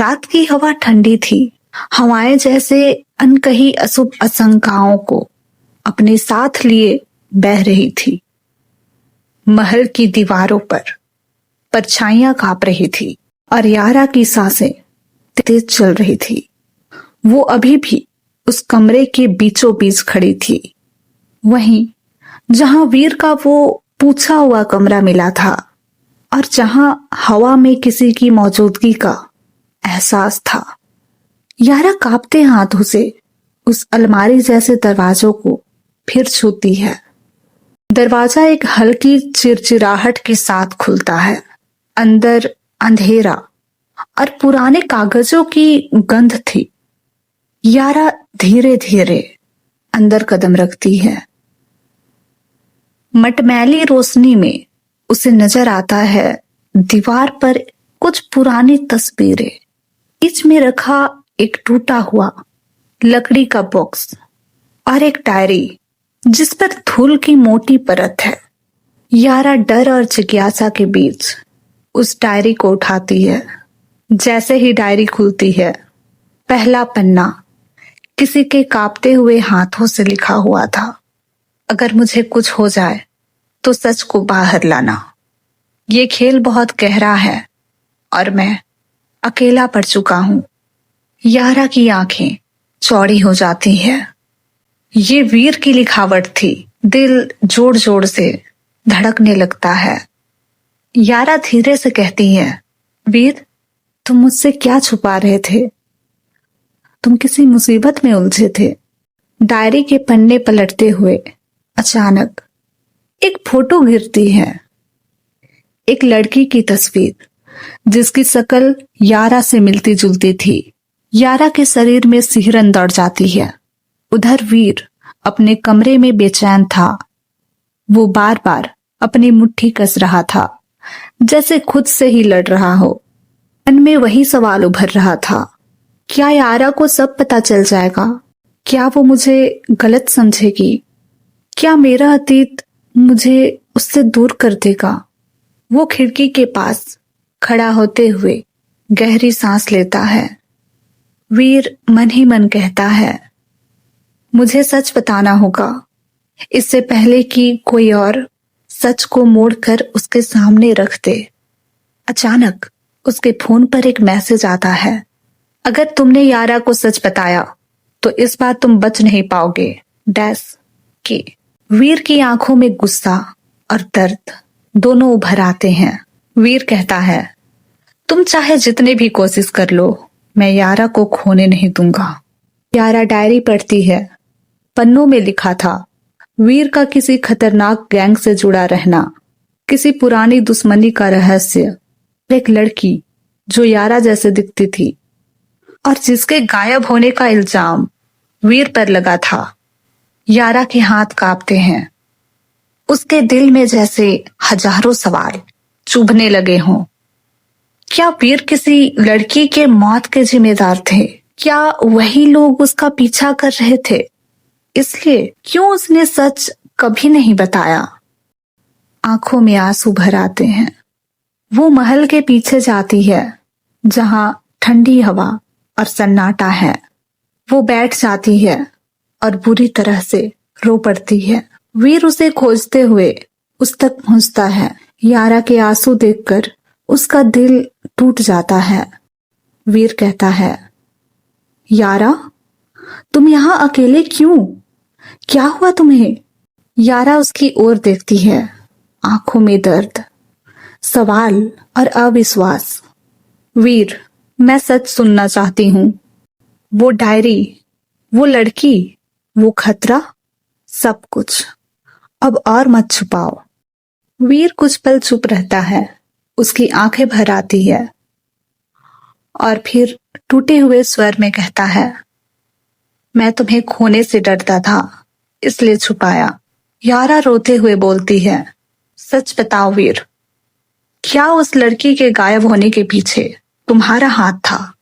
रात की हवा ठंडी थी। हवाएं जैसे अनकही अशुभ आशंकाओं को अपने साथ लिए बह रही थी। महल की दीवारों पर परछाइयां कांप रही थी और यारा की सांसें तेज चल रही थी। वो अभी भी उस कमरे के बीचों बीच खड़ी थी, वहीं जहां वीर का वो पूछा हुआ कमरा मिला था और जहां हवा में किसी की मौजूदगी का एहसास था। यारा कांपते हाथों से उस अलमारी जैसे दरवाजों को फिर छूती है। दरवाजा एक हल्की चिरचिराहट के साथ खुलता है। अंदर अंधेरा और पुराने कागजों की गंध थी। यारा धीरे धीरे अंदर कदम रखती है। मटमैली रोशनी में उसे नजर आता है दीवार पर कुछ पुरानी तस्वीरें। बीच में रखा एक टूटा हुआ लकड़ी का बॉक्स और एक डायरी जिस पर धूल की मोटी परत है। यारा डर और जिज्ञासा के बीच उस डायरी को उठाती है। जैसे ही डायरी खुलती है, पहला पन्ना किसी के कांपते हुए हाथों से लिखा हुआ था। अगर मुझे कुछ हो जाए तो सच को बाहर लाना। ये खेल बहुत गहरा है और मैं अकेला पड़ चुका हूं। यारा की आंखें चौड़ी हो जाती है। ये वीर की लिखावट थी। दिल जोर जोर से धड़कने लगता है। यारा धीरे से कहती है, वीर, तुम मुझसे क्या छुपा रहे थे? तुम किसी मुसीबत में उलझे थे। डायरी के पन्ने पलटते हुए अचानक एक फोटो गिरती है। एक लड़की की तस्वीर जिसकी शक्ल यारा से मिलती जुलती थी। यारा के शरीर में सिहरन दौड़ जाती है। उधर वीर अपने कमरे में बेचैन था। वो बार बार अपनी मुट्ठी कस रहा था, जैसे खुद से ही लड़ रहा हो। मन में वही सवाल उभर रहा था, क्या यारा को सब पता चल जाएगा? क्या वो मुझे गलत समझेगी? क्या मेरा अतीत मुझे उससे दूर कर देगा? वो खिड़की के पास खड़ा होते हुए गहरी सांस लेता है। वीर मन ही मन कहता है, मुझे सच बताना होगा इससे पहले कि कोई और सच को मोड़कर उसके सामने रख दे। अचानक उसके फोन पर एक मैसेज आता है, अगर तुमने यारा को सच बताया तो इस बार तुम बच नहीं पाओगे। डैश के। वीर की आंखों में गुस्सा और दर्द दोनों उभर आते हैं। वीर कहता है, तुम चाहे जितने भी कोशिश कर लो, मैं यारा को खोने नहीं दूंगा। यारा डायरी पढ़ती है। पन्नों में लिखा था, वीर का किसी खतरनाक गैंग से जुड़ा रहना, किसी पुरानी दुश्मनी का रहस्य, एक लड़की जो यारा जैसे दिखती थी और जिसके गायब होने का इल्जाम वीर पर लगा था। यारा के हाथ कांपते हैं। उसके दिल में जैसे हजारों सवाल चुभने लगे हों। क्या वीर किसी लड़की के मौत के जिम्मेदार थे? क्या वही लोग उसका पीछा कर रहे थे? इसलिए क्यों उसने सच कभी नहीं बताया? आंखों में आंसू भर आते हैं। वो महल के पीछे जाती है जहां ठंडी हवा और सन्नाटा है। वो बैठ जाती है और बुरी तरह से रो पड़ती है। वीर उसे खोजते हुए उस तक पहुंचता है। यारा के आंसू देखकर उसका दिल टूट जाता है। वीर कहता है, यारा, तुम यहां अकेले क्यों? क्या हुआ तुम्हें? यारा उसकी ओर देखती है, आंखों में दर्द, सवाल और अविश्वास। वीर, मैं सच सुनना चाहती हूं। वो डायरी, वो लड़की, वो खतरा, सब कुछ। अब और मत छुपाओ। वीर कुछ पल चुप रहता है। उसकी आंखें भर आती है और फिर टूटे हुए स्वर में कहता है, मैं तुम्हें खोने से डरता था, इसलिए छुपाया। यारा रोते हुए बोलती है, सच बताओ वीर, क्या उस लड़की के गायब होने के पीछे तुम्हारा हाथ था?